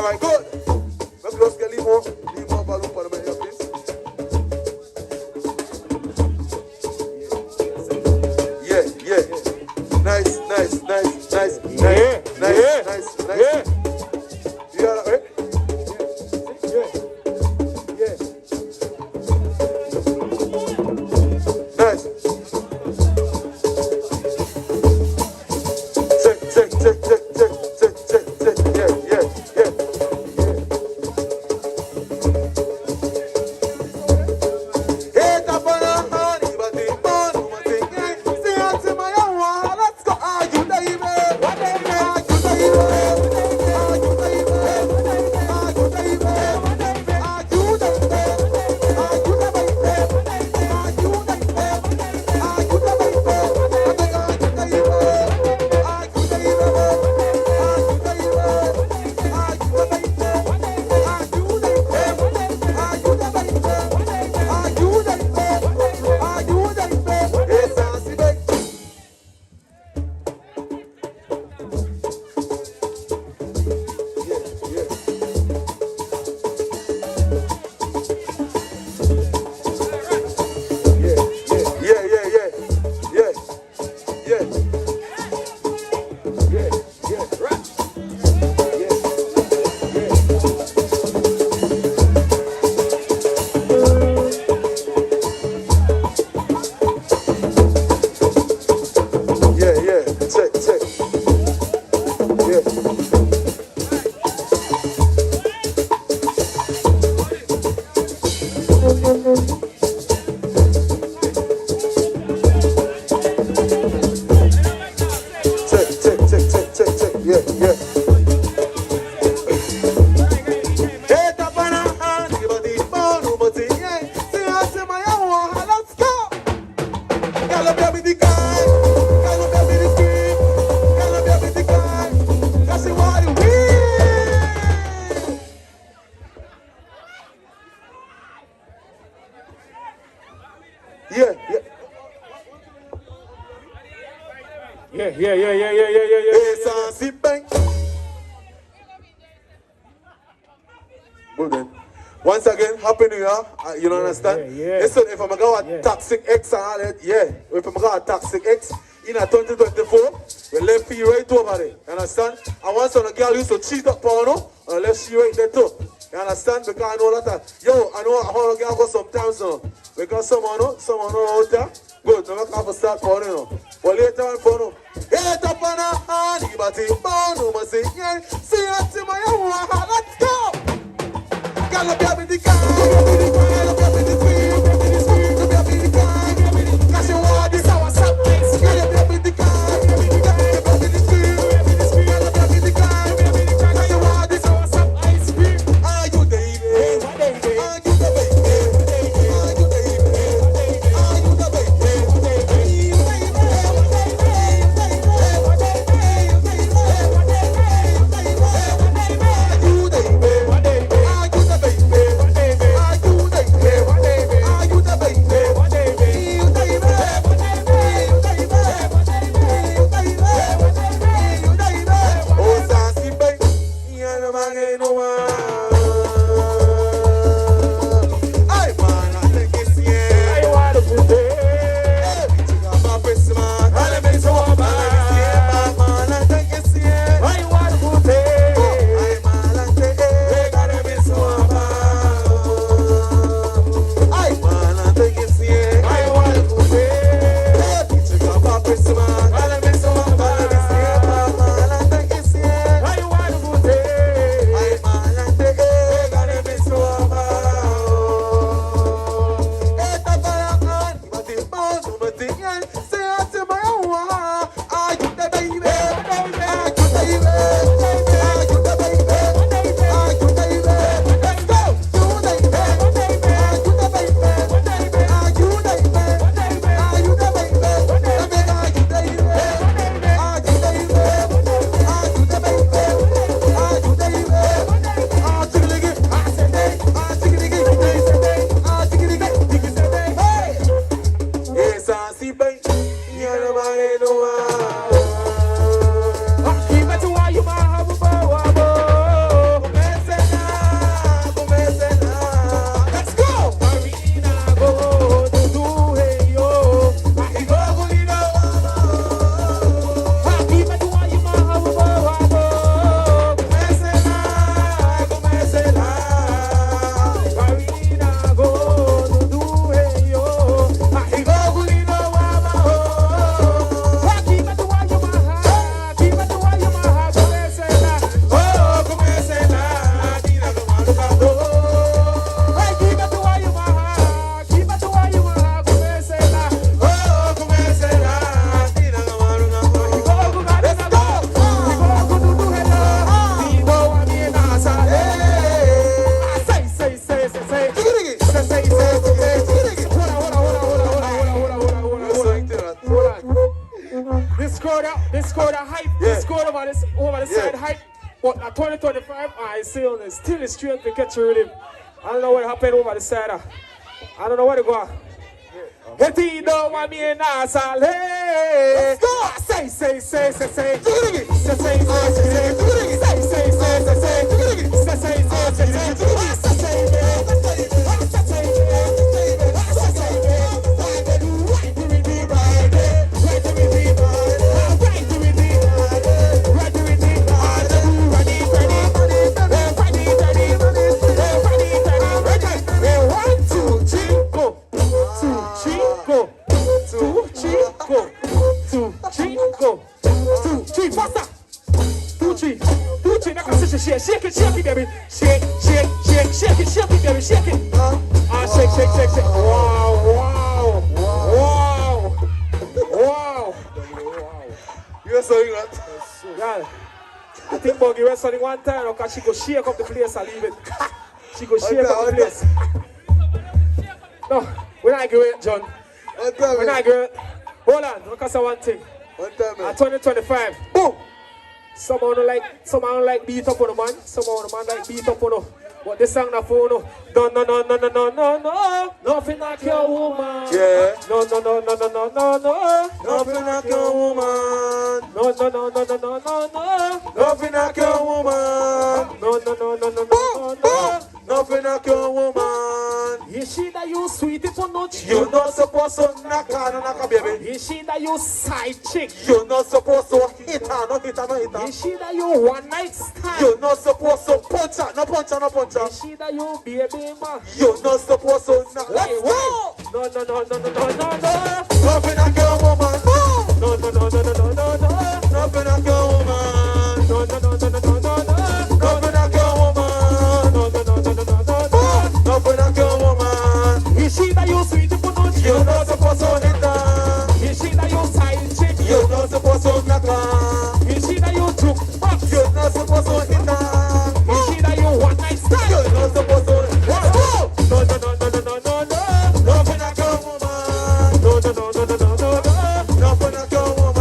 Alright, good. Let's just get leave more balloon for the man, please. Yeah. Nice. You got it, right? Yeah. Nice. Check. Yeah. Hey, tapana, honey, but the bone, say out to my own. Let's go. Are you the evil? What the hell? Are you the evil? Once again, Happy New Year. You know, understand? Listen, if I'm going to Toxic X and all that, if I'm going to Toxic X in 2024, we left you right over there. You understand? And once on a girl used to cheat up porno, and left she right there too. You understand? Because I know that. I know how a girl go sometimes now. Because someone out there. Good, now I can start porno, you know. But later on porno. Hey, tapana, honey, but it's porno, must say, see us in my own, let's go! Gala be up in the car, gala be up in the queen, to be up in the car, cause you want this our subjects. Gala be up in the car, gala be up in the queen, gala be up in the car, cause you want this our subjects. Are you the evil? Are you the baby? Are you the evil? Are you the baby? Are you the baby? score the hype. Yeah. He scored over the side hype. But at 2025, I still is straight to catch a rhythm. I don't know what happened over the side. I don't know where to go. Heti don't want me in Asale. Let's go. Say. Shake it, baby. Shake it, baby. Shake it. Shake. Wow. You're saying that? Yeah. I think Buggy wrestling one time because she go shake up the place and leave it. She go shake up the place. No, we're not great, John. We're not great. Hold on, because I one thing. At 2025, boom! Someone like beat up on the man. Someone like beat up on the. But this song not for no. No. Nothing like your woman. Yeah. No. Nothing like your woman. No. Nothing like your woman. No. Nothing like your woman. You see that you sweet it or not? You're not supposed to knock her, baby. You see that you side chick? You're not supposed to hit her, no hit her. You see that you one night stand? You're not supposed to punch her, no punch her. You see that you baby man? You're not supposed to knock. Let's go! No. Nothing like your woman. No. Nothing like your woman. No. Nothing like your woman. Nothing like your woman. You see that you sweet it or not? You're not supposed to hit her. You see that you side chick? You're not supposed to knock her. You see that you took back? You're not supposed to hit her. You see that you one night stand? You're not supposed to. Let's go! No. Nothing like your woman. No. Nothing like your woman. No. Nothing like your woman.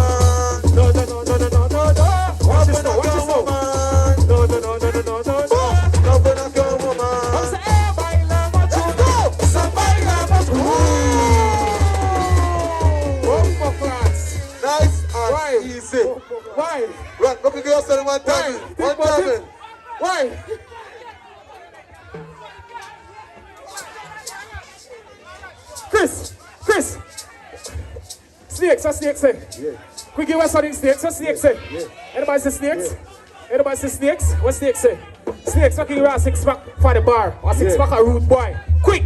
Nothing like your woman. Let's go! Somebody love us. Nice and easy. Why? Right, look at yourself one time. Why? Chris. Snakes, what snakes say? Yeah. Quick, give us something snakes, what snakes say? Yeah. Anybody say snakes? Yeah. Anybody say snakes? What snakes say? Snakes, what can you give us 6 pack for the bar? Or 6 pack a rude boy? Quick!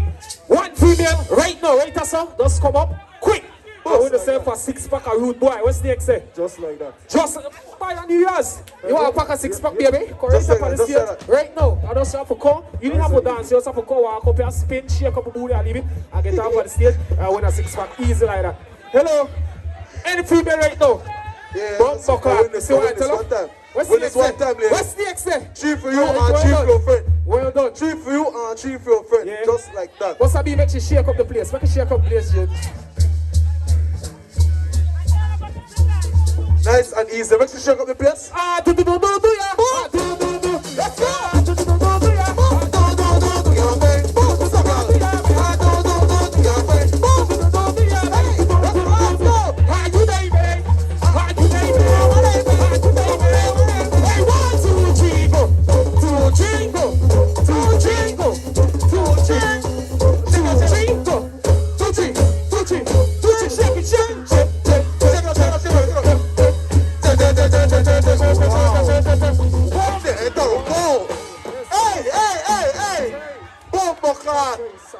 One female, right now, right so? Just come up, quick! I want to say for 6 pack a rude boy. What snakes say? Just like that. Just buy a New Year's. You want a pack of 6 pack, baby? Correct Just up like on the that, stage. just like that. Right now, I don't have to come. You didn't have to dance. You just have to go, walk up here, spin, shake up the booty and leave it. And get off on the stage. I win a 6 pack easy like that. Hello? Any female right now? Yeah. Bump buckler. See what I tell you? What's the next say? What's the next say? 3 for you and 3 for your friend. Well done. 3 for you and 3 for your friend. Yeah. Just like that. What's that be? Make you shake up the place. Make you shake up the place, Jim. Nice and easy. Make sure you shake up the place. Yeah. Let's go!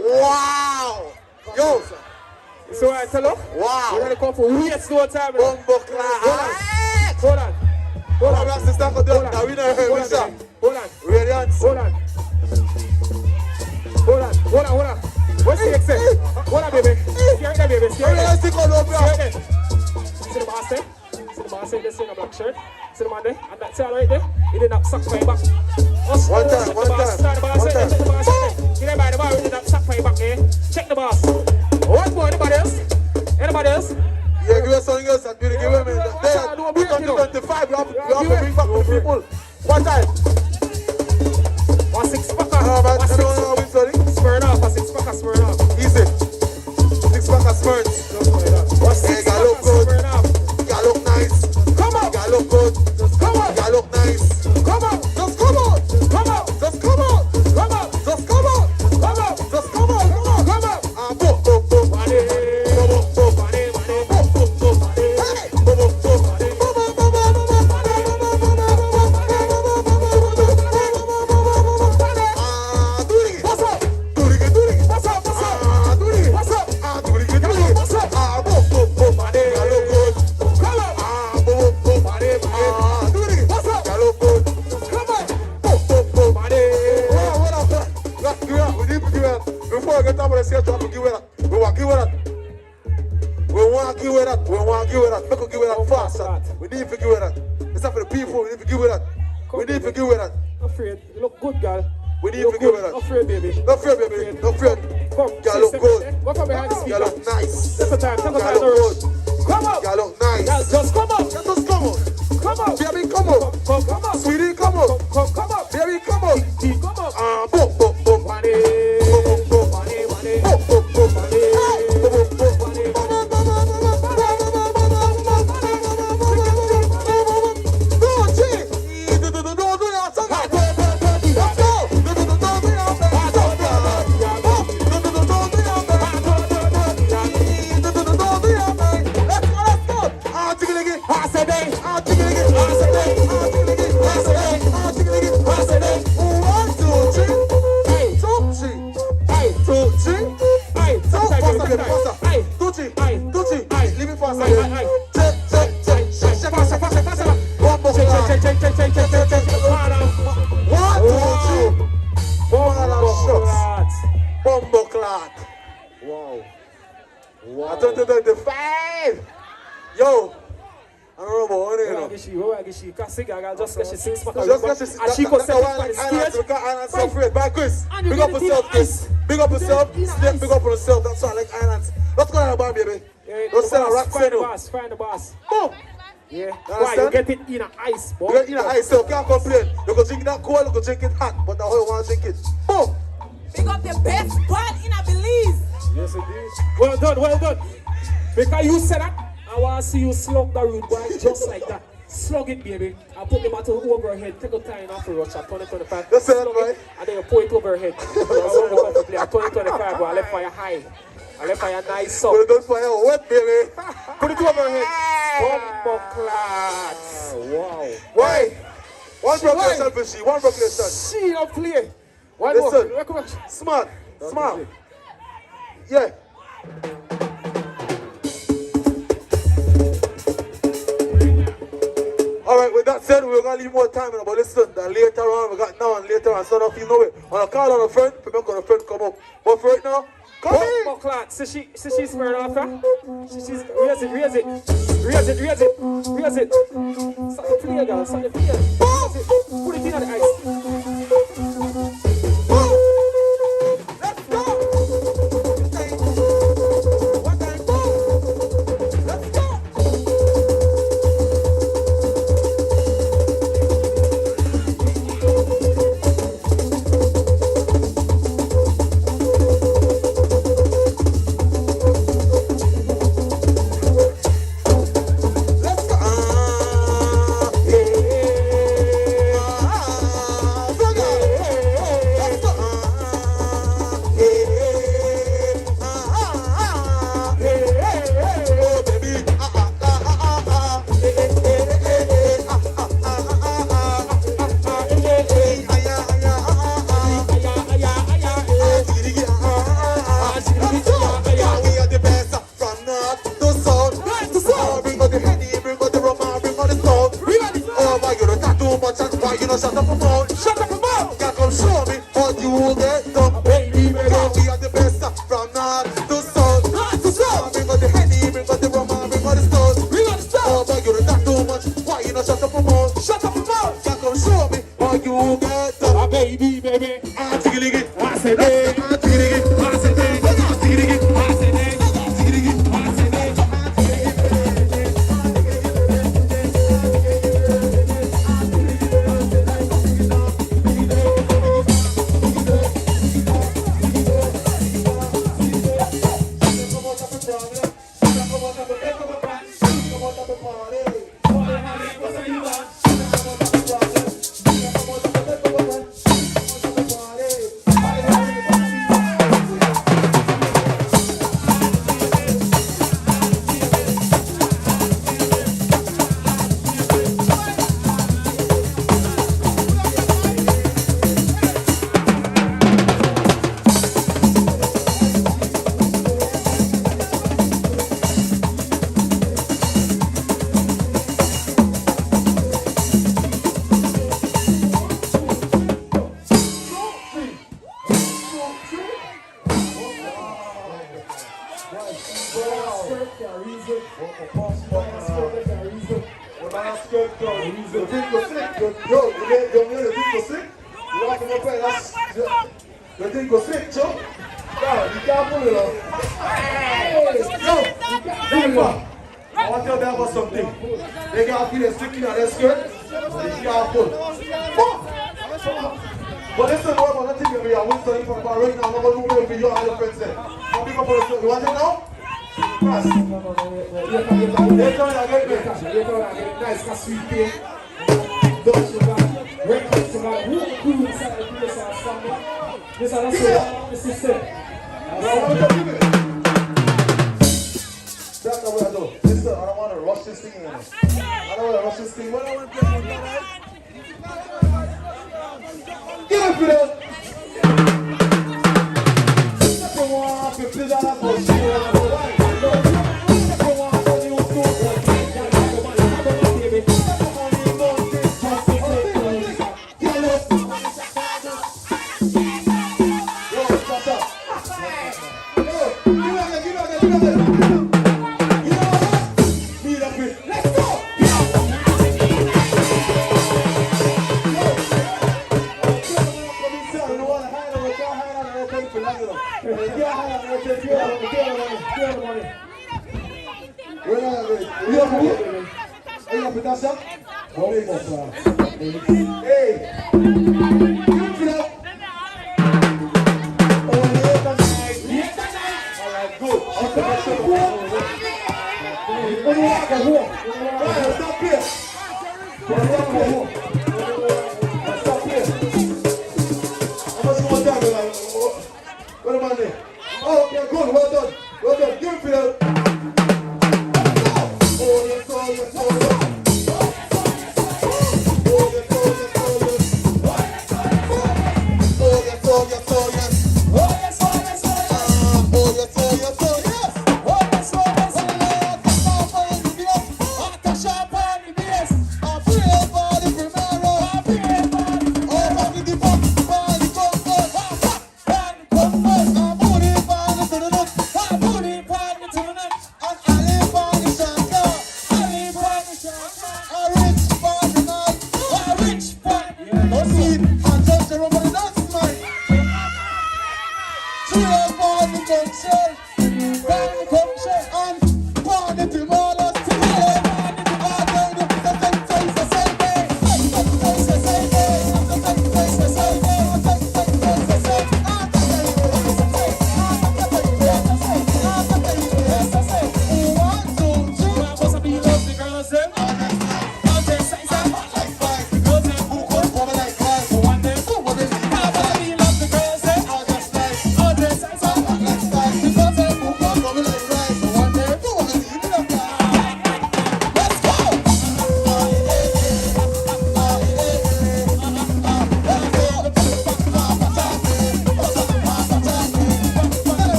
Wow! Yo! So I tell you? Wow! We're gonna come for waste no time. Hold on. Hold on, sister. Hold on. What's the exit? Hold on, baby. Stay right there, baby. Stay right there. See the boss there? See the boss there? This in a black shirt. See the man there? And that tail right there? He did not suck my back. One time. Check the boss. Get everybody the bar. He did not suck my back there. Check the boss. One more. Anybody else? Yeah, give there's something else that we give women. They are 2025. We have to bring back the people. What time? What's 6 pack? Smurn off. A 6 pack, smurn off. Easy. 6 pack of smurns. What's 6 pack, smurn off? You look nice. Come on. You look good. Just come on. You look nice. Come on. Just come on. Come on. Just come on. Come on. Just come on. Come on. Just come on. Come on. Come on. Boom, boom, boom. Money. Boom, money, money. Boom, boom, boom. Hey. Boom, boom, boom. We need to give it that. It's not for the people. We need to give it that. We need to give it that. Afraid. You look good, girl. We need to give it that. Afraid, baby. Not afraid, baby. Not afraid. Come. Girl look good. Go from behind the speaker. Girl look nice. Take the time. Take the time. Girl look good. Come on. Girl look nice. Girl, just come on. Just come on. Come on. Baby, come on. Come on. Sweetie, come on. Come on. Baby, come on. Come on. Boom, boom, boom. Money. Boom, boom, boom. Money, money. Boom, boom, boom. Money. Hey. Boom, boom, boom. Money. Wow. 2025. Yo. I don't know about it. Where is she? Cause girl just get she 6 pack. Just get she. And she could set up on the stage. Islands so afraid. Bye, Chris. Big up yourself, Chris. Big up yourself. Step big up on yourself. That's why I like islands. Let's go down the bar, baby. Let's send a rock Find the boss. Find the boss. Boom. Yeah. Why you get it in a ice, boy? You get it in a ice, so can't complain. You can drink that cold, you can drink it hot, but now you want to drink it. Boom. Big up the best spot in a Belize. Yes, indeed. Well done, well done. Because you said that, I want to see you slug the root, boy, just like that. Slug it, baby. I put the matter over her head. Take a time off the rush at 2025. That's it, boy. And then you pour it over her head. At 2025, boy, I left fire high. I left fire nice up. Put it on fire wet, baby. Put it over her head. Bumbleclad. Wow. Why? One broke yourself for she. One broke yourself. She don't play. One listen. more. Smart. Smart. Yeah. Alright, with that said, we're going to leave more time, but listen, later on, we got now and later on, so don't feel no way. On a call on a friend, people on a friend come up. But for right now, come in! Bumbleclad. See she's smeared off, huh? She's raise it. Start the play, girl, start the play. Put it in on the ice. You think go slip, Joe? No, you can't pull it off. No, I want to tell them about something. They can't feel it sticking on their skirt, so they can't pull. But listen, what about nothing to be a winter in front of right now? I'm not going to move with you and your friends there. How big up on the you want it now? Pass. Later on, I get it. Nice, because sweet thing. Don't you got records to God. Who cool inside the place or something? This is also the system. That's the way I do. Listen, I don't want to rush this thing in. I don't want to rush this thing. What I want to tell you, give it for them. $50 for sure.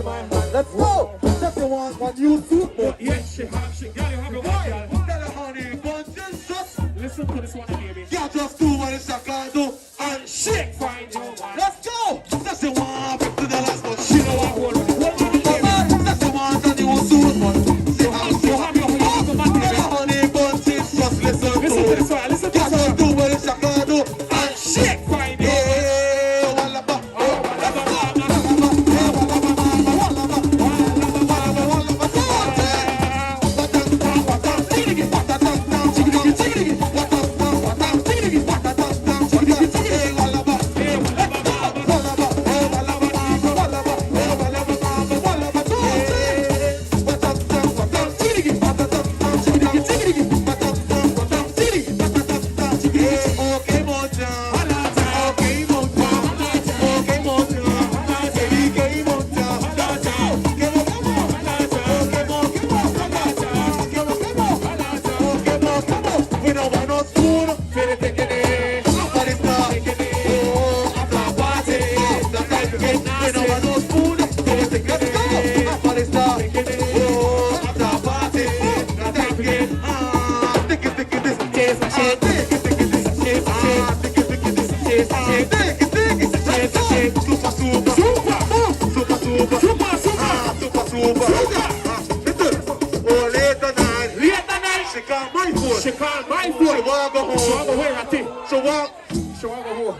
hold my hand. Let's go. Just the one you suit, boy. Yeah, she have it, one, girl. Tell her honey bunches just. Listen to this one, baby. Yeah, just do what it's a can do and shake. Find your man. Let's go. Just the one $50, but she know what hold. Hold Just the one that you suit, but she have you have your honey bunches just listen to this one, listen to yeah, this one. just do what it's a can do and shake. Find your man. Yeah, wallaba. She called my phone. She wanna go home. She wanna go where I think. She want. She wanna go home.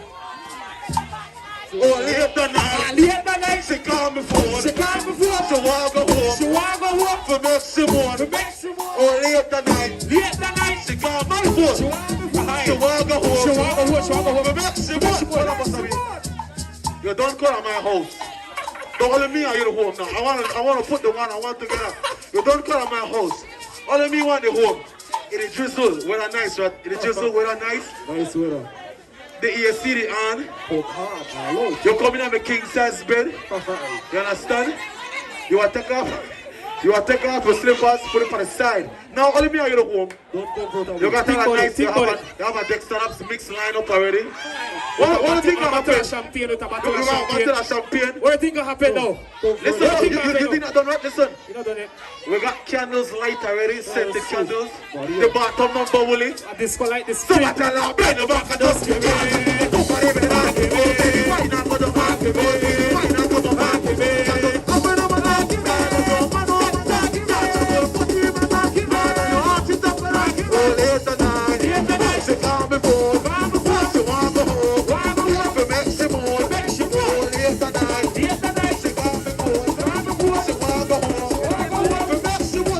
Oh, later night. Later night. She called me phone. She called me phone. She wanna go home. She wanna go home. For maximum. For maximum. Oh, later night. Later night. She called my phone. She wanna go home. She wanna go home. She wanna go home. She wanna go home. For maximum. You don't call at my house. Don't only me are you the home now. I wanna put the one I want together. You don't call at my house. Only me want the home. It is drizzle, weather nice, right? It is drizzle, weather nice. Nice weather. The AC on. Oh, hard, my lord. You come in on the king size bed. You understand? You want to take off. You want to take off your slippers, put it on the side. Now only me are you the home. Don't go for You got to have a nice. You it. have a Dexter Ups mix line up already. What do you think will happen? Champagne with a You bottle of want champagne. to champagne? What do you think will happen now? Listen, you think that done right? Listen. You not done it. We got candles light already, scented candles. The bottom number woolly. A disco light, this So I tell her, bend the back and just give it. Don't worry about it. Why not go to happy baby? Why not go to happy baby? Open up a lucky man. Oh, later night. She call me phone. She want to go home. For maximum. Oh, later night. She call me phone. She want to go home. For maximum.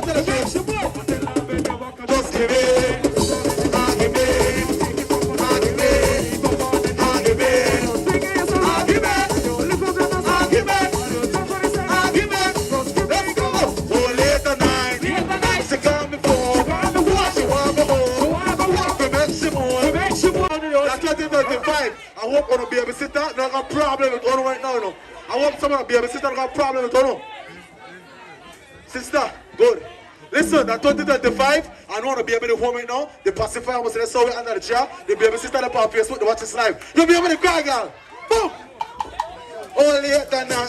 Just give it. Give it. I hope on a babysitter not got problem with one right now, you know. I hope someone a babysitter not got problem with one. Sister, good. Listen, at 2025, I don't want to be able to home right now. The pacifier was saw it under the chair. The babysitter up on Facebook, they watch this live. You'll be able to cry, girl. Boom! Oh, later now,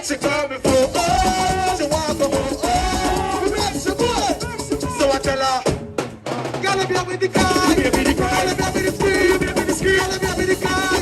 she called me for, oh, she want to go home, oh, we make some good. So I tell her, gotta be up with the car, gotta be up with the scream, gotta be up with the car,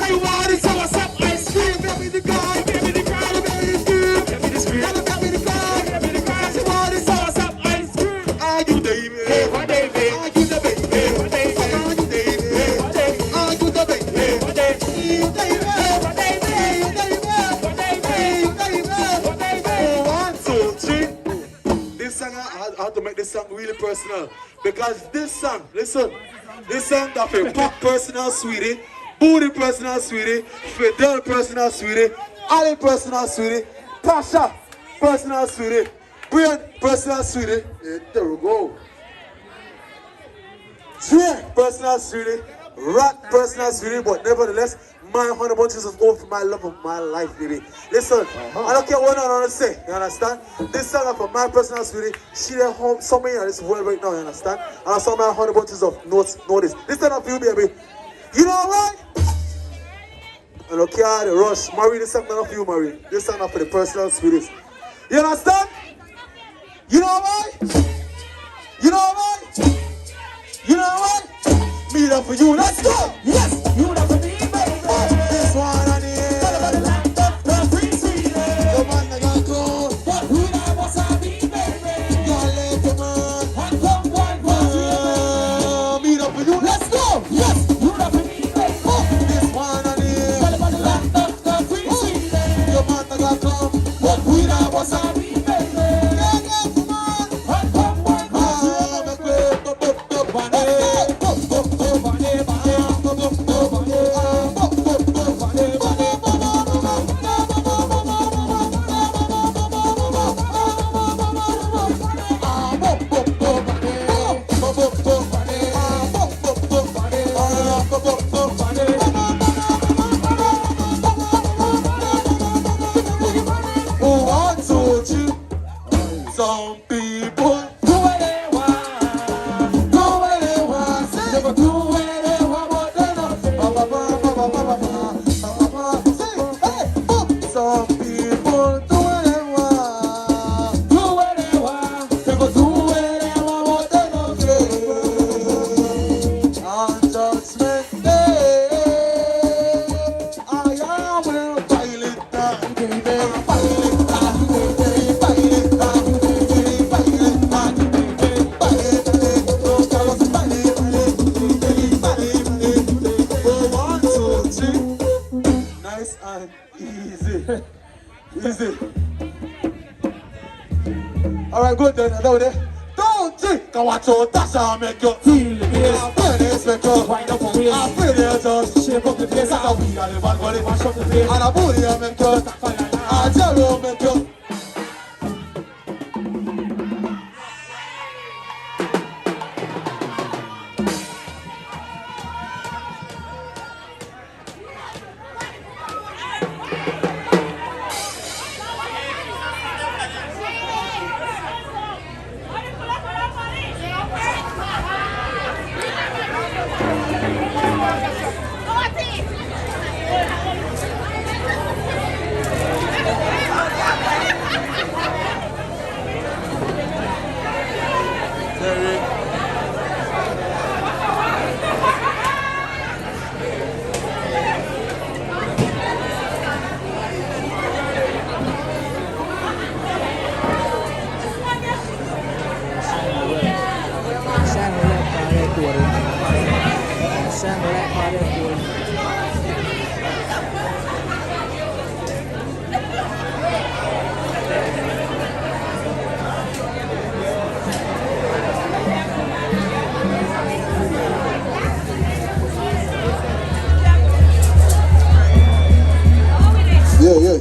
you want it, so what's up, ice cream, gotta be the car, gotta be the car, gotta be the scream, gotta be the car, gotta be the car, you want it, so what's up, ice cream. Are you David? Hey, what David? Are you the baby? Hey, what David? Are you David? Hey, what David? Are you the baby? Hey, what David? Hey, what David? Hey, what David? Hey, what David? What David? Hey, what David? What David? 1, 2, 3. This song, I had to make this song really personal. Because this song, listen, this song that for Pop personal sweetie, Booty personal sweetie, Fidel personal sweetie, Ali personal sweetie, Tasha personal sweetie, Brian personal sweetie, there we go. Jay personal sweetie, Rat personal sweetie, but nevertheless, my 100 bunches of all for my love of my life, baby. Listen, I don't care what I want to say, you understand? This song is for my personal sweetie. She at home somewhere in this world right now, you understand? And I saw my 100 bunches of notes, notice. This time for you, baby. You know what? And okay, the rush. Marie, this song not for you, Marie. This song not for the personal spirits. You understand? You know why? You know why? You know why? Me that for you. Let's go! Yes! You that for me, baby. This one I need. The free sweet. The man that got cold. But who that was I be, baby? God let the man. One come, me that for you. Let's go! Yes! You that for me, baby. This one I need. The free sweet. The man that got cold. But who that was I be, baby? Some people do what they want, do what they want, say do what they want, but they don't say. Some people do what they want, they go do what they want, but they don't say. On Judgment Day, I will file it down, nice and easy. Easy. Alright, good then. Don't think I watch your dash and make you feel the bass. I feel this make you wind up on waist. I feel this just shape up the place. I we are the bad body mash up the place. And a booty make you, a jello make you.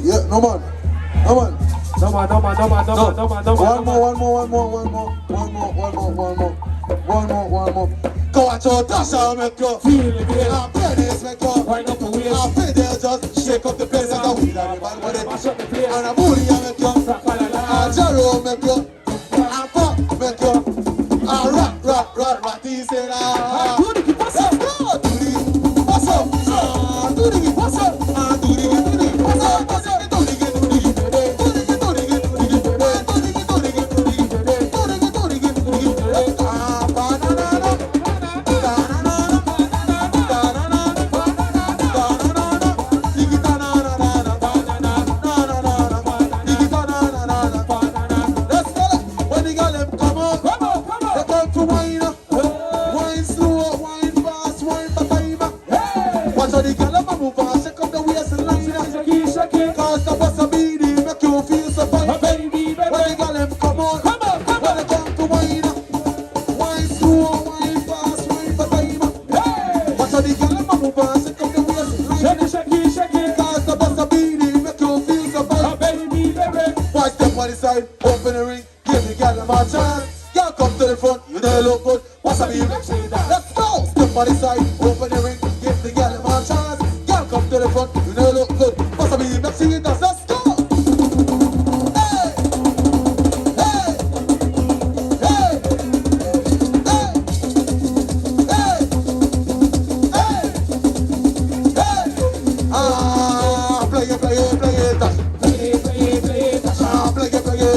Yeah, no man. One more. Go at your dash and make you feel the pain. And play this, make you wind up the waist. And play there, just shake up the place and the weed and the bad body mash up the place. And a booty and make you, and Jero make you, and pop make you, and rock, this and that. Do the pass up, do the pass up, do the pass up, and do the pass up, pass up. Open the ring, give the girl my chance. Girl, come to the front, you know look good. What's up, you? Let's go. Step on the side, open the ring, give the girl my chance. Girl, come to the front, you know look good. What's up, you? Let's go. Hey, hey, hey, hey, hey, hey, hey.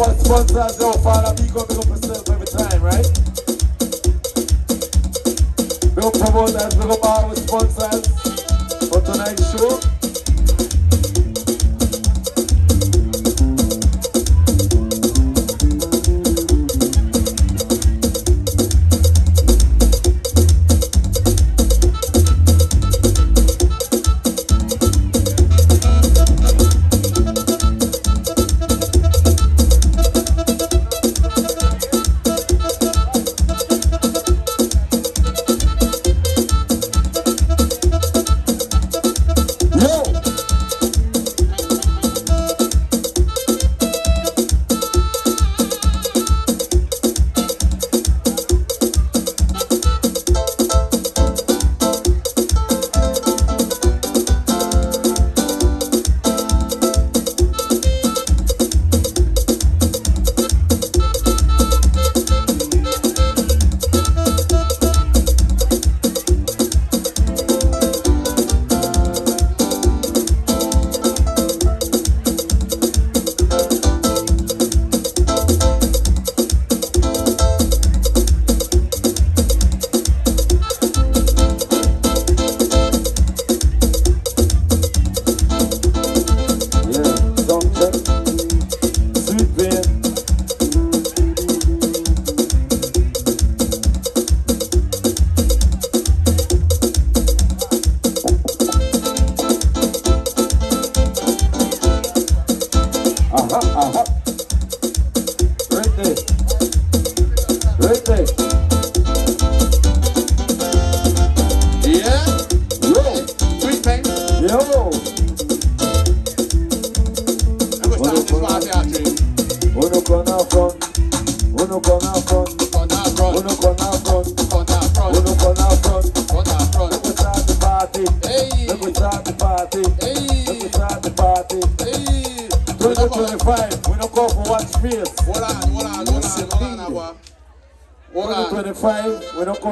our sponsors, yo, Father, big up yourself every time, right? Big up promoters, big up our sponsors for tonight's show.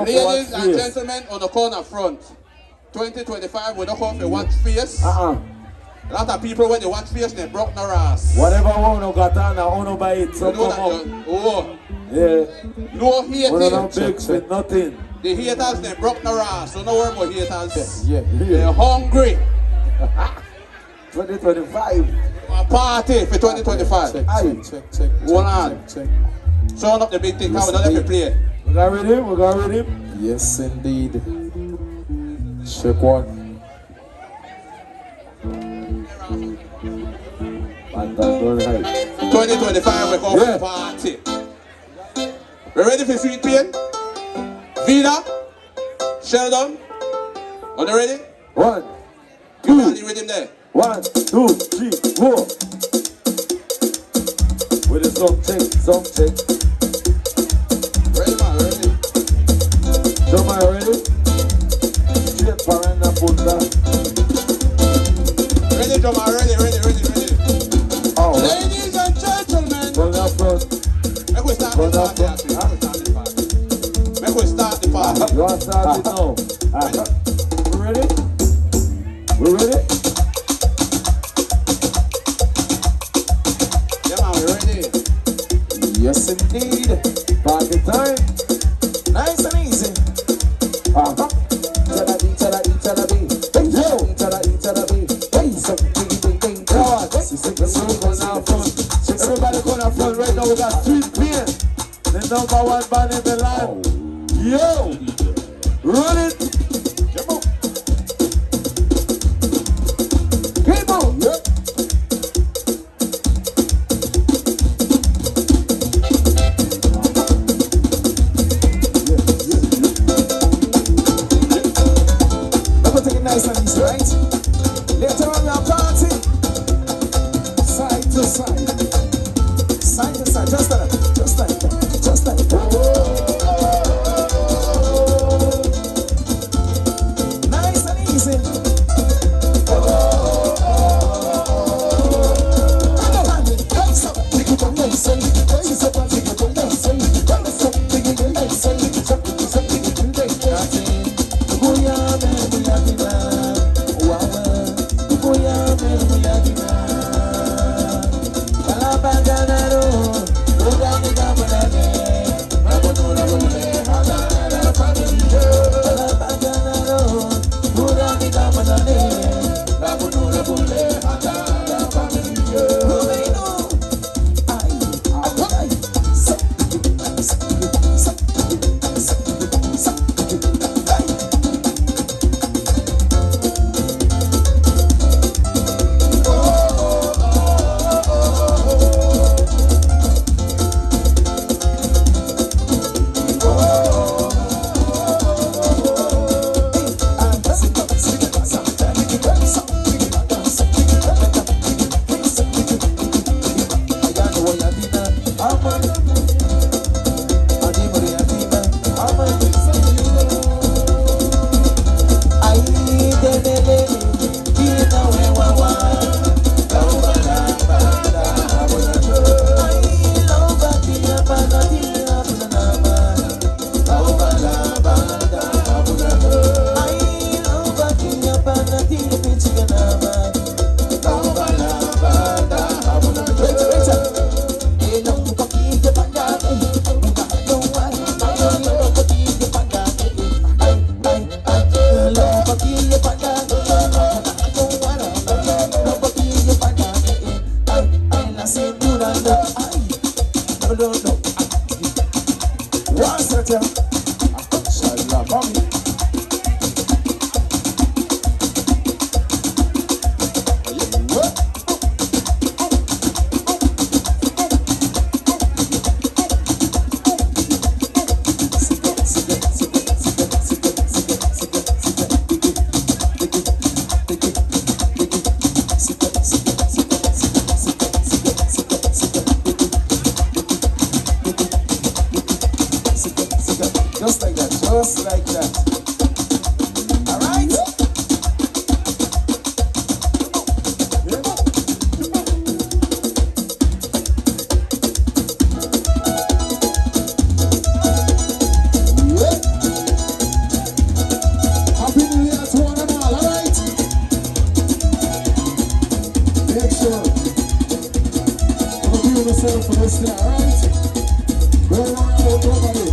Ladies and gentlemen on the corner front, 2025 we don't come for watch face. A lot of people when they watch face they broke their ass. Whatever one got on, I want to buy it. So come on. Oh. Yeah. No haters. We don't beg for nothing. The haters they broke their ass. So no worry about haters. Yeah. They're hungry. 2025. A party for 2025. Check. Hold on. Showing up the big thing. How we don't let me play. We got ready? Yes, indeed. Check one. Don't hide. 2025 we go for party. We ready for sweet pain? Vida, Sheldon, are you ready? 1, Give me the rhythm there. 1, 2, 3, 4. With the song check. Ready man, ready? Jump man, ready? Straight Parana Punta. Ready, drum man, ready. Oh. Ladies and gentlemen, From that front. make we start the party actually. Make we start the party. You want to start it now? We ready? Yeah man, we ready. Yes, indeed. Party time. Nice and easy. Tell a B. Hey, yo. Tell a B. Hey, something. Everybody go down front right now. We got Street Pain, the #1 band in the land. Yo, run it. Come on. Yep. Let's take it nice and easy, right? Later on, we'll party. Side to side. Side to side, just like that. What's that, yeah? Shalala, mommy. Just like that, just like that. All right? Yeah. Happy New Year to one and all right? Make sure you be yourself for this day, all right? Don't worry about nobody.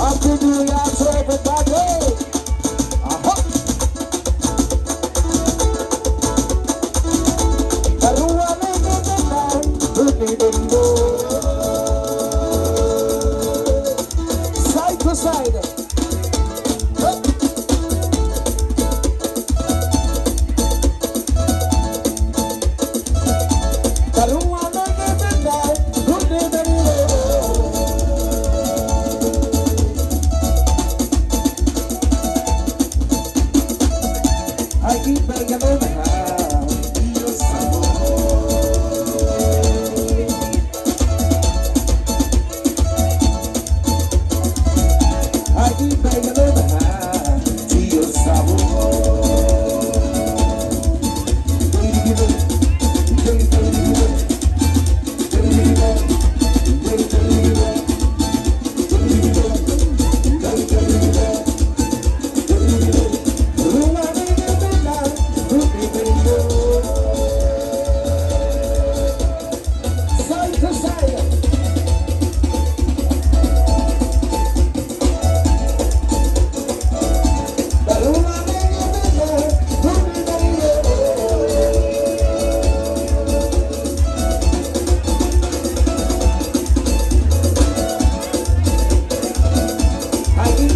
Happy New Year to everybody. Side to side. I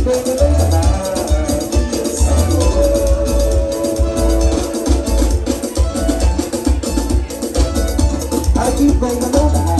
bringing on the night. I keep bringing on the night.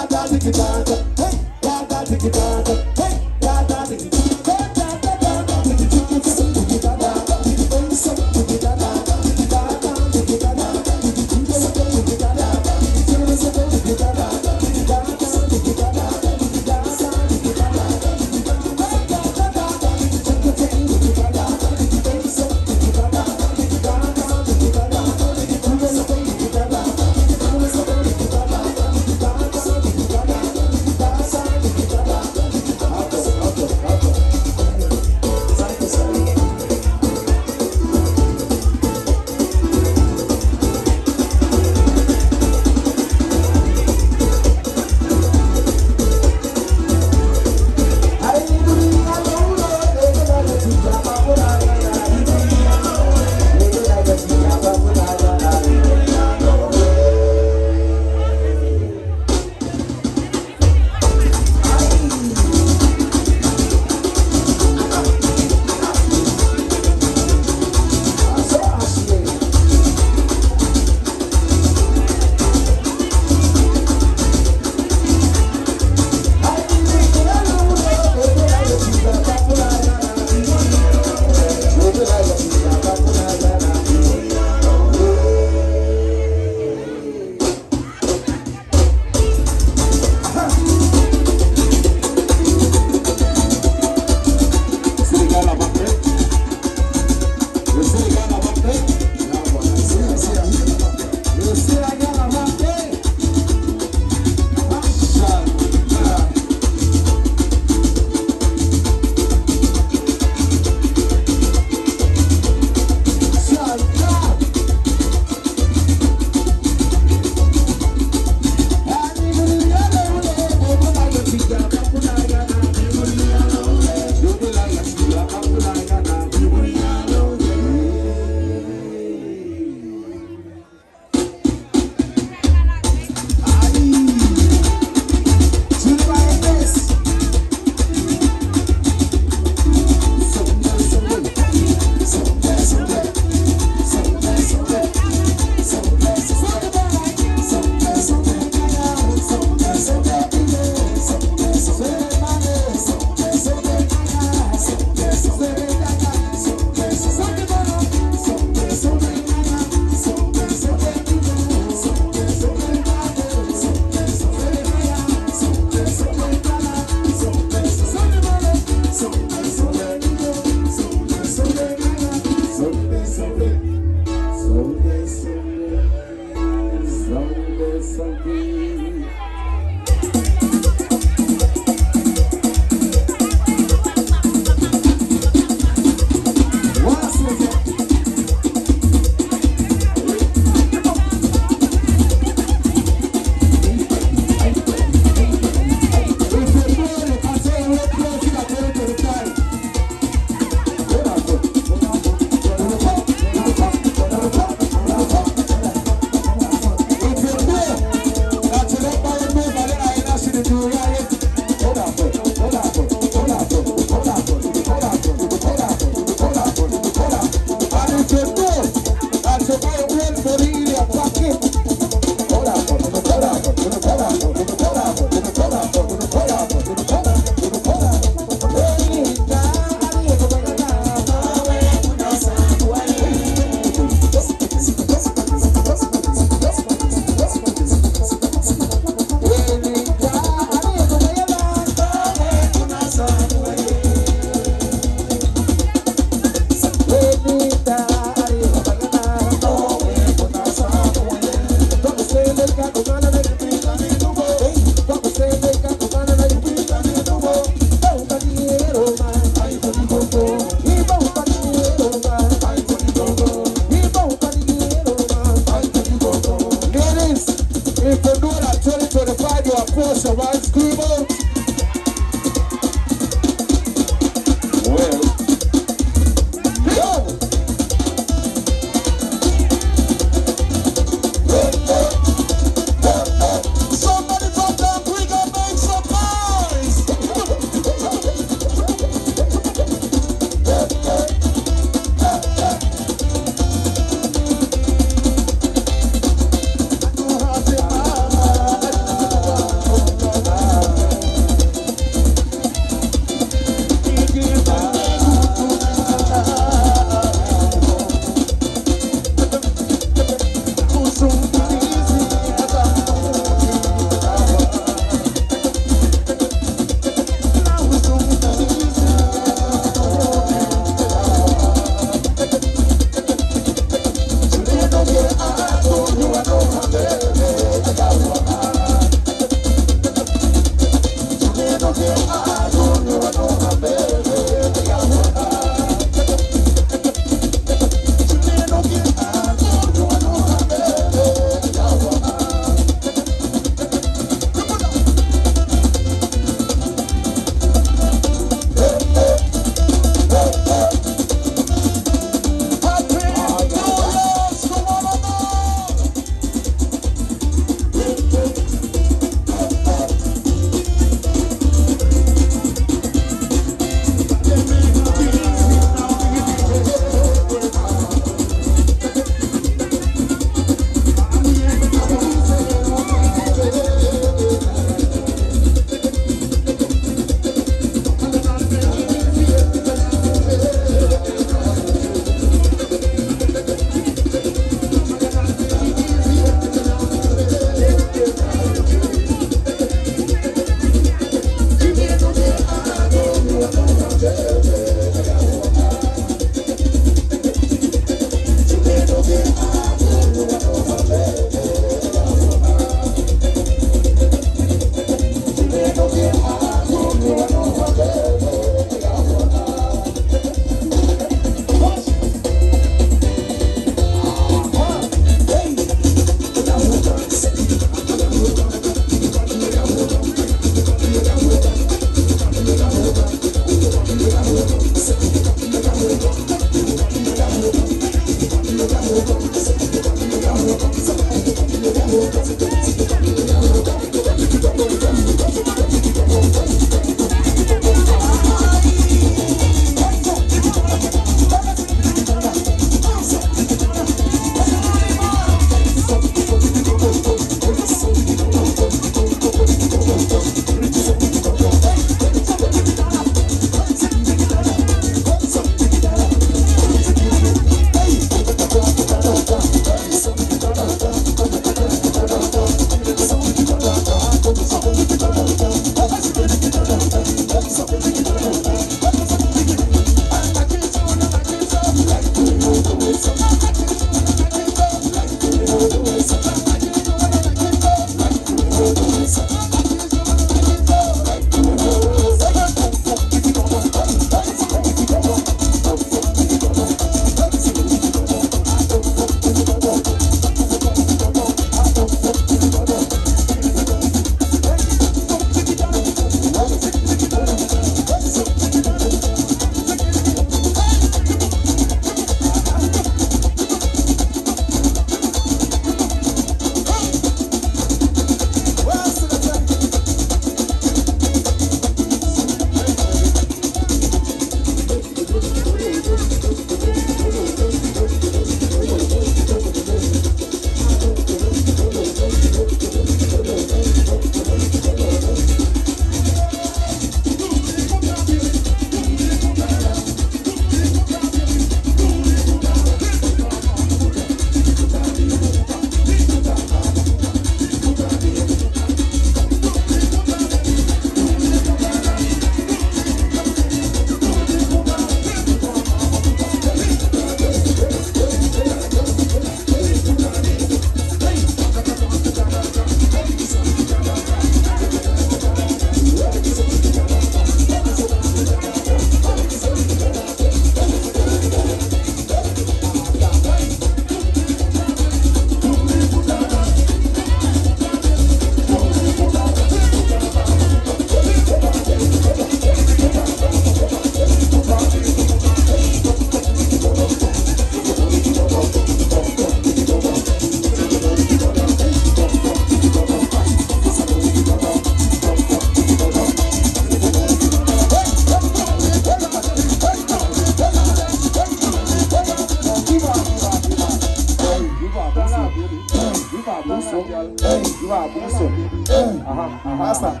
Faster.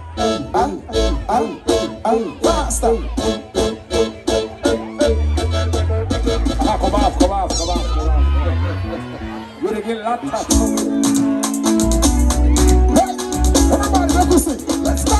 Faster. Come off. You're getting laptop. Hey, everybody, let me sing. Let's go.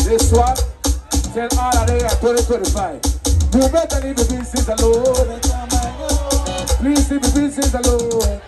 This one, tell all of them 2025. Do better leave the pieces alone. Please leave the pieces alone.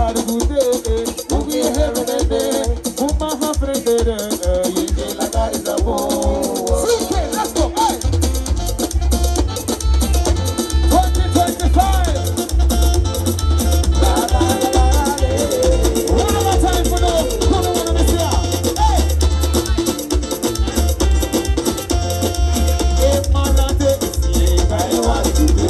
had a good day. We'll be having a day. Put my heart in the you feel like I is a war. Let's go. Hey. 2025. One more time for those who don't want to miss ya. Hey. If my land is sick, I want to be.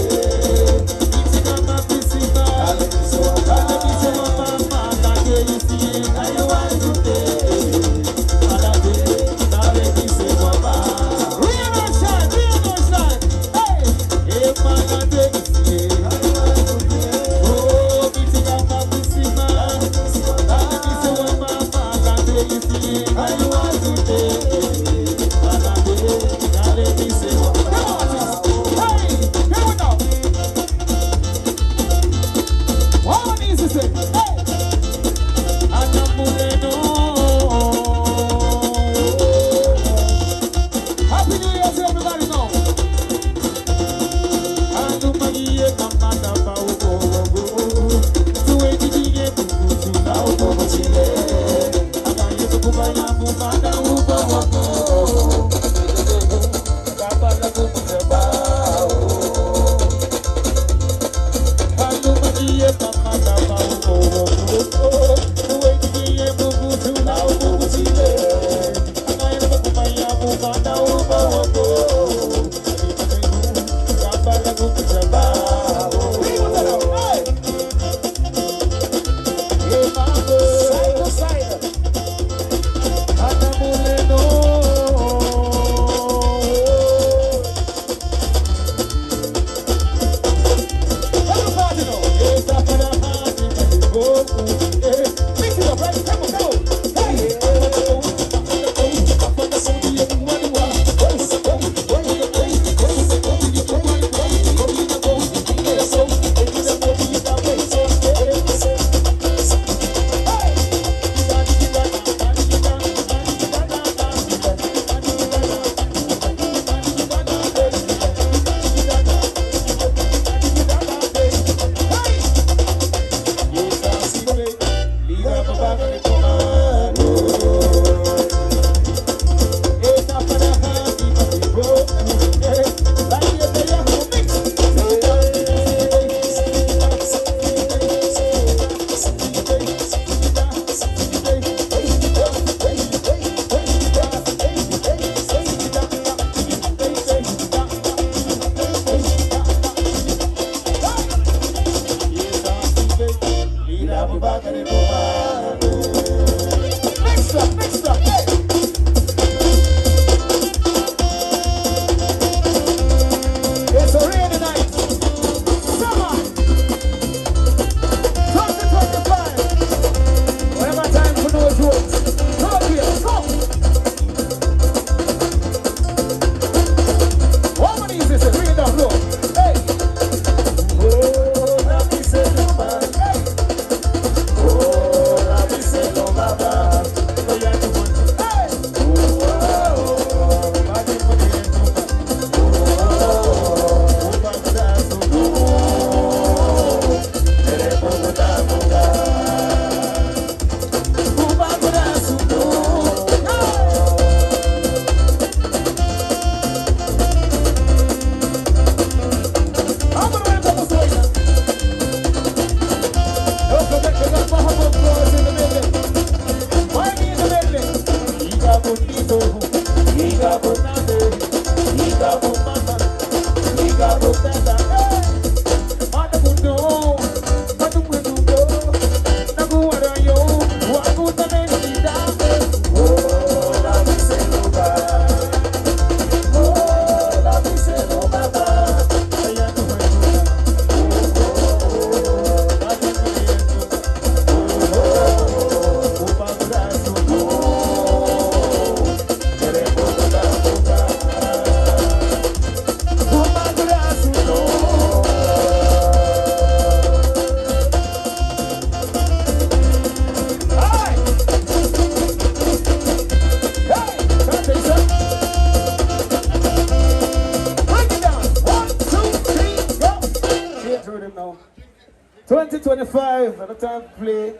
live, no time to play.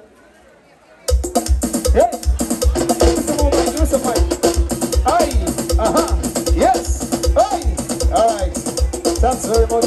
Hey, give us a mic. Aye, yes, aye. All right, thanks very much.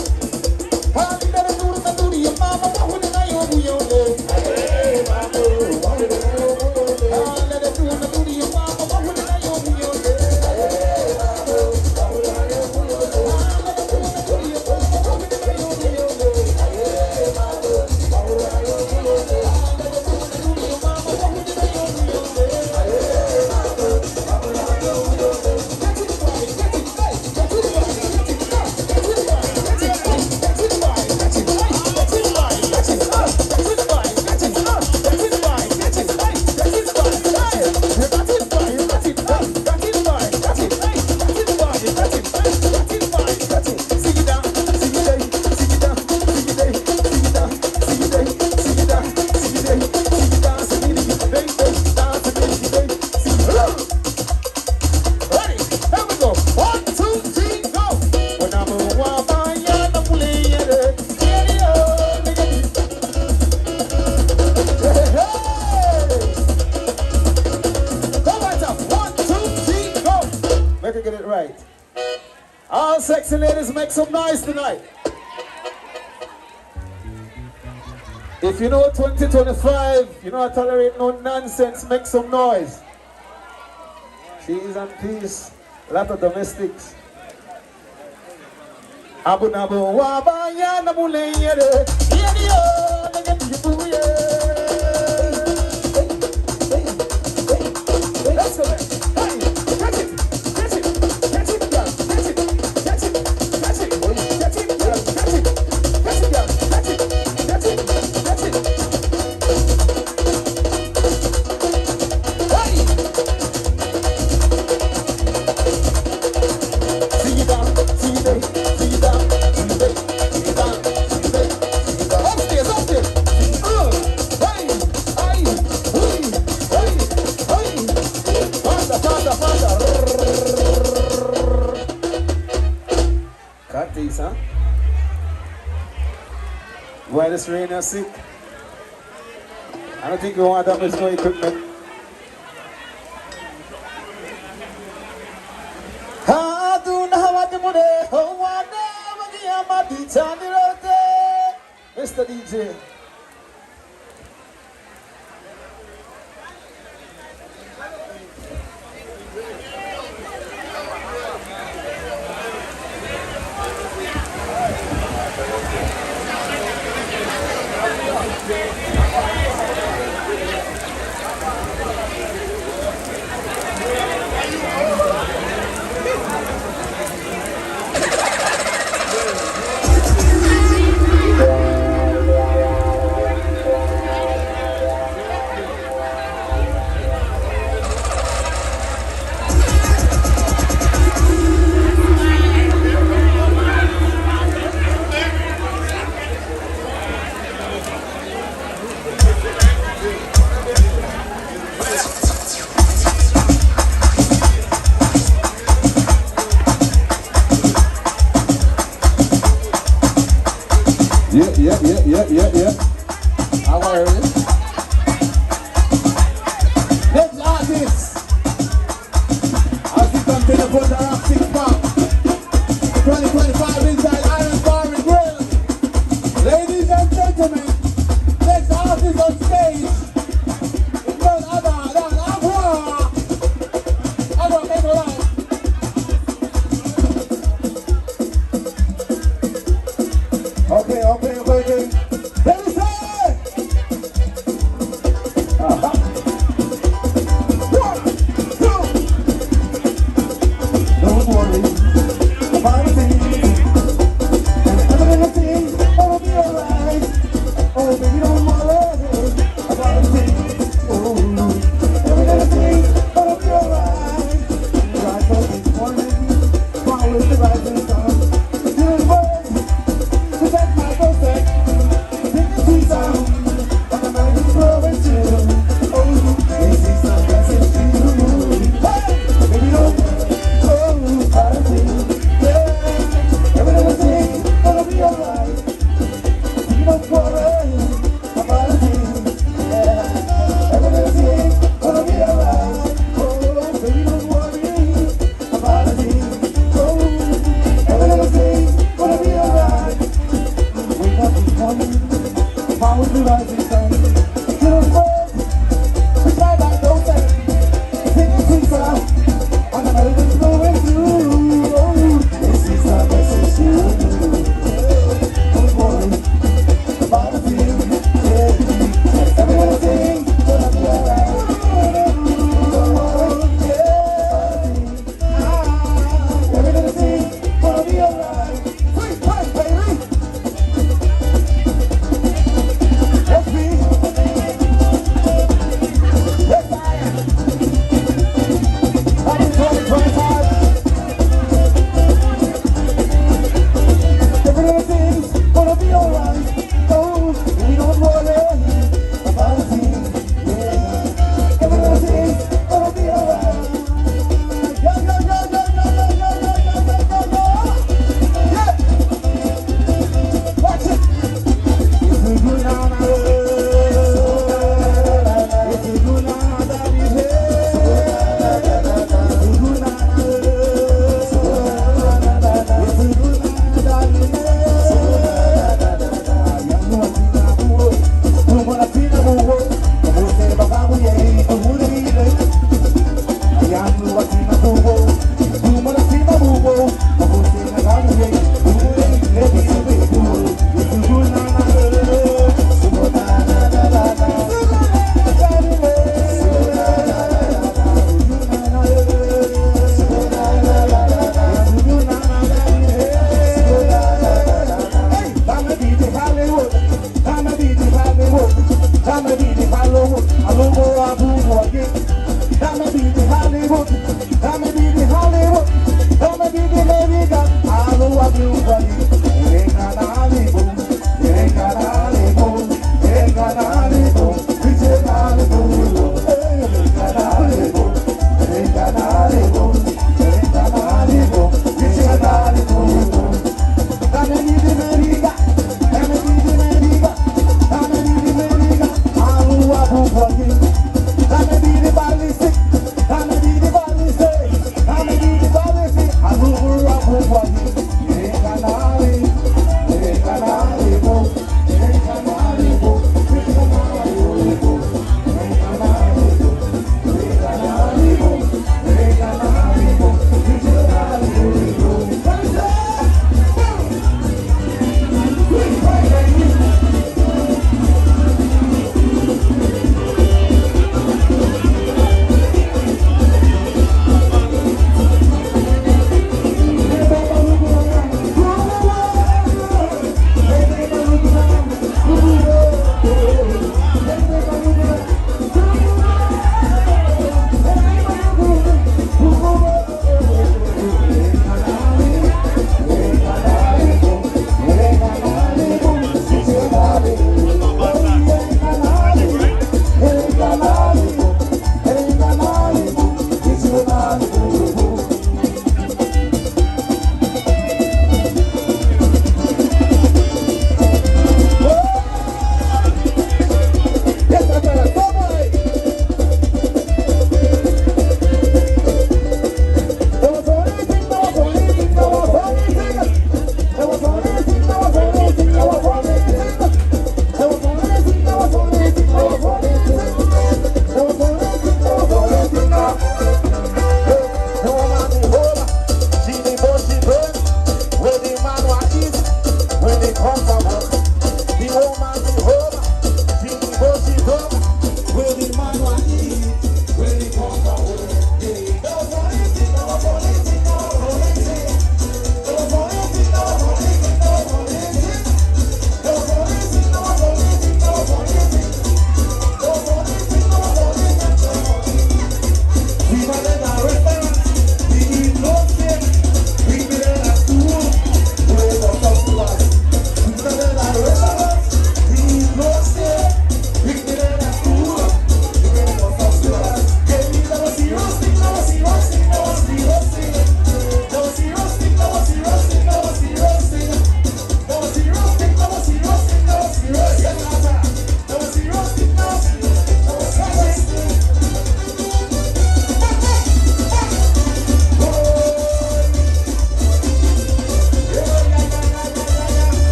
Sexy ladies, make some noise tonight. If you know 2025, you know I tolerate no nonsense, make some noise. Cheese and peace, a lot of domestics. Abu nabu wabaya nabule yere, yedio negative buye. Let's go. Huh? Why this rain is sick? I don't think we want to damage no equipment. Mr. DJ. Yeah. I heard it. Next artist. As we come to the Punta Rock 6 Park 2025 inside Iron Bar and Grill. Ladies and gentlemen, next artist on stage is none other than Agua. Agua, make a line. Okay. Let me say! Don't worry about a thing, and everything will be alright. Oh, baby, don't worry about a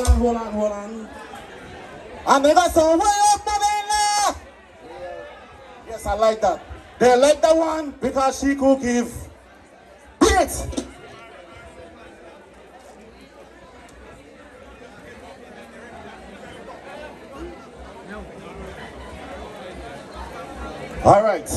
hold on. And they got some way up Manila. Yes, I like that. They like that one because she could give it. All right.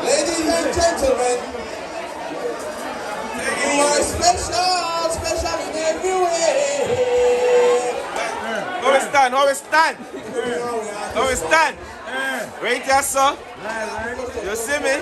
Ladies and gentlemen, you are special, special in every way. How we stand? How we stand? How we stand? Right here, sir. You see me?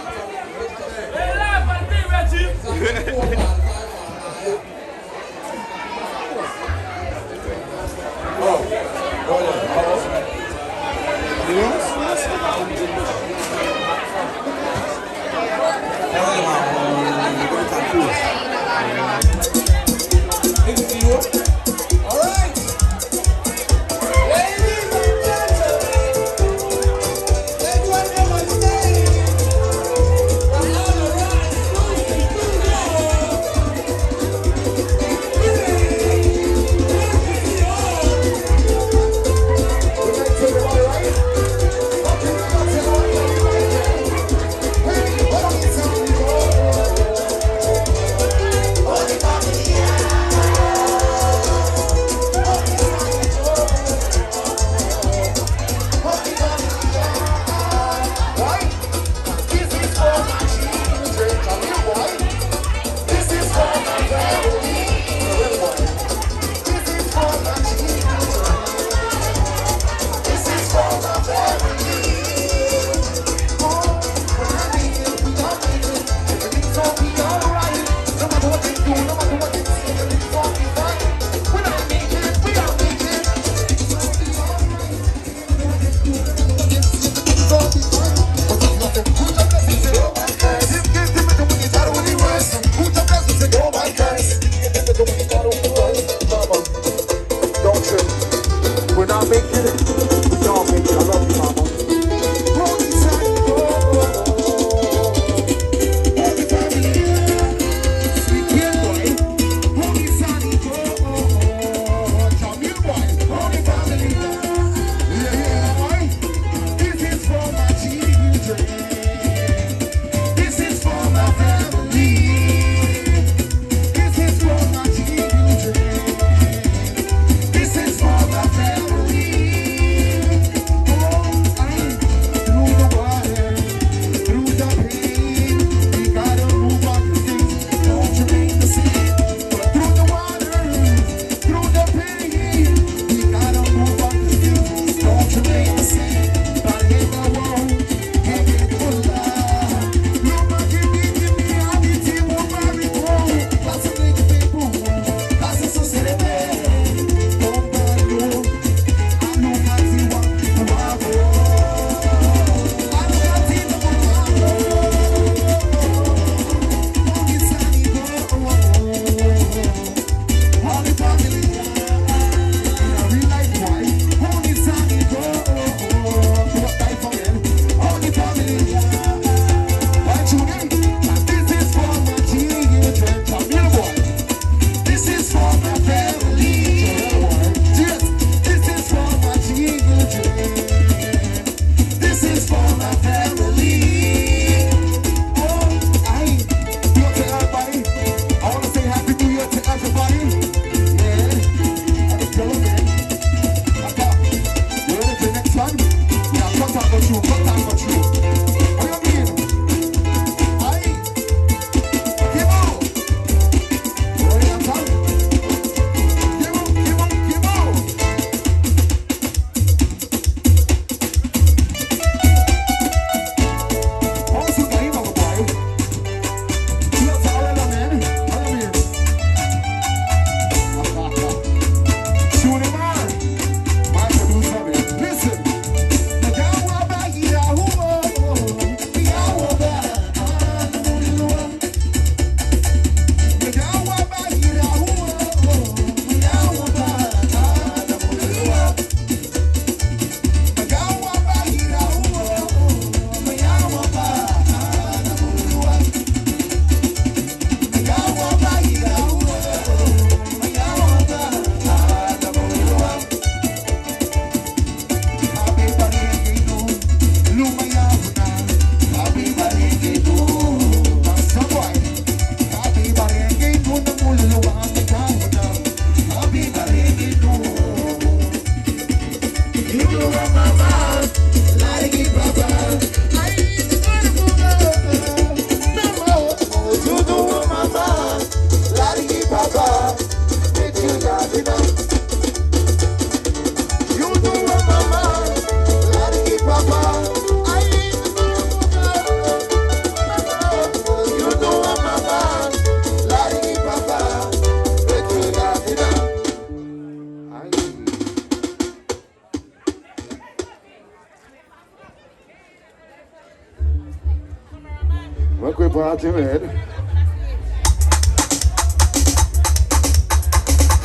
Make we party, man.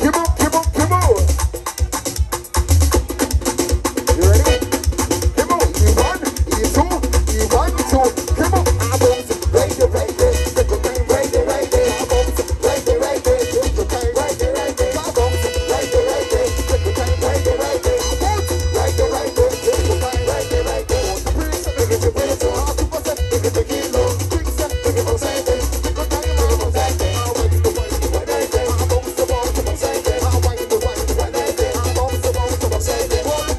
Come on, come on, come on. You ready? Come on, E1, E2, E1, 2. Come on, I bounce it, right there, right there. Take your time, right there, right there. I bounce it, right there, right there. Take your time, right there, right there. I bounce it, right there, right there. Take your time, right there, right there. I bounce it, right there, right there. Take your time, right there, right there. The prince, make it your way so hard to pass it, make it the kilo. Quick step, make it from side there. Take your time, make it from side there. I want you to wind it, wind it there. I bounce the ball to from side there. I wind it, wind it, wind it there. I bounce the ball to from side there. Ball it,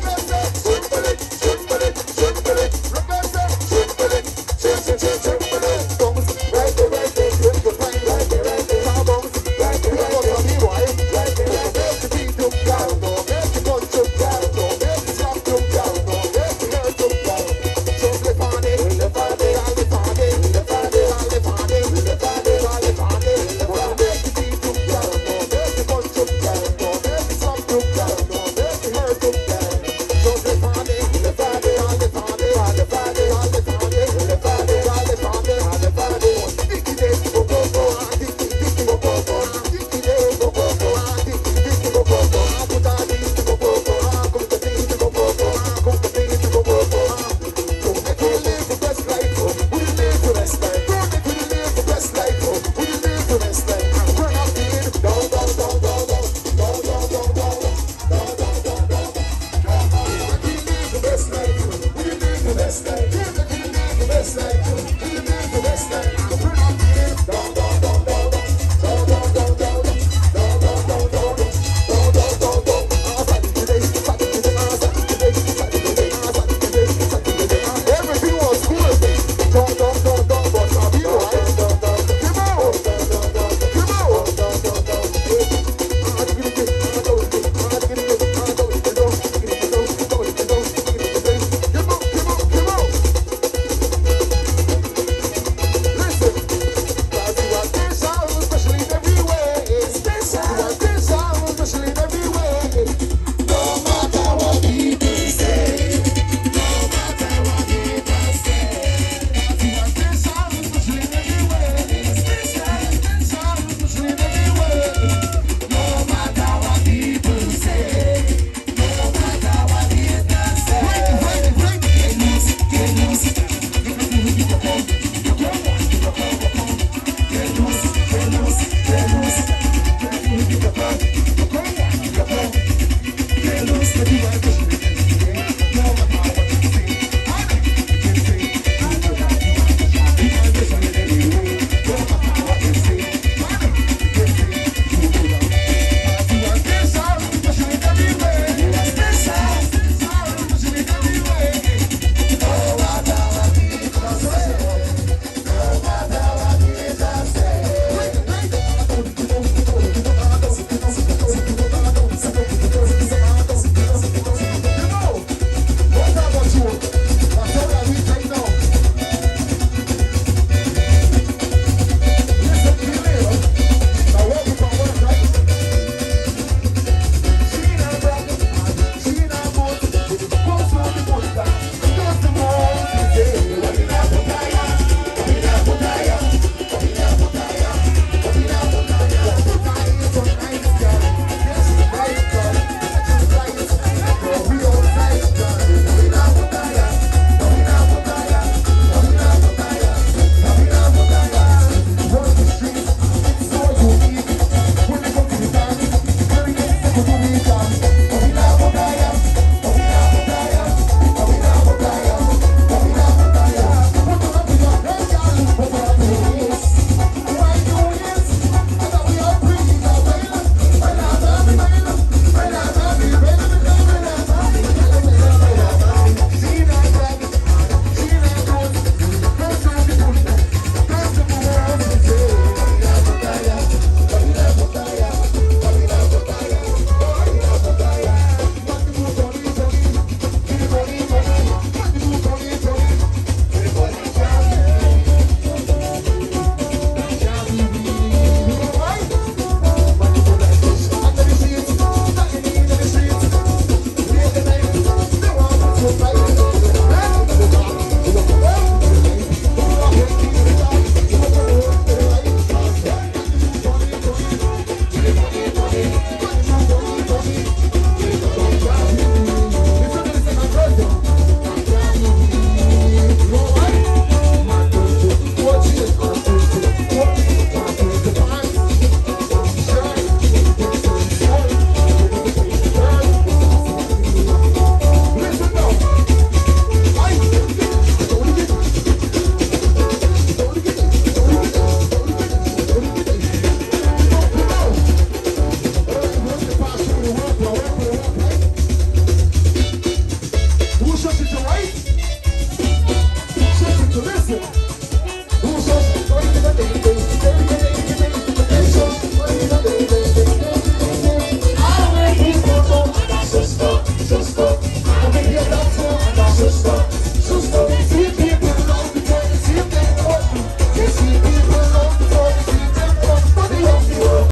shoot for it, shoot for it, shoot for it. Reverse it, shoot for it, shoot, shoot, shoot, shoot for it. Bounce right there, right there. Take your time, right there, right there. I bounce right there, right there. Me wild, right there, right there. Make the beat jump down, no. Make the gun jump down, no. Make the slap jump down, no. Make the hair jump down. Jump the party, the party, all the party, the party, all the party, the party, all the party. Make the beat jump down, no. Make the gun jump down, no. Make the slap jump down, no. Make the hair jump down. Jump the party, the party, all the party, all the party, all the party, the party, all the party, all the party. Dicky day, go go go, dicky dicky go go go, dicky day go go go, dicky dicky go go go. I put on these to go go go, come to these to go go go, come to these to go go go. Don't make you live the best life, we live the best life. Don't make you live the best life, we live the best life. Turn up the heat, down down down down down, down down down down, down down down down. We live the best life, we live the best life.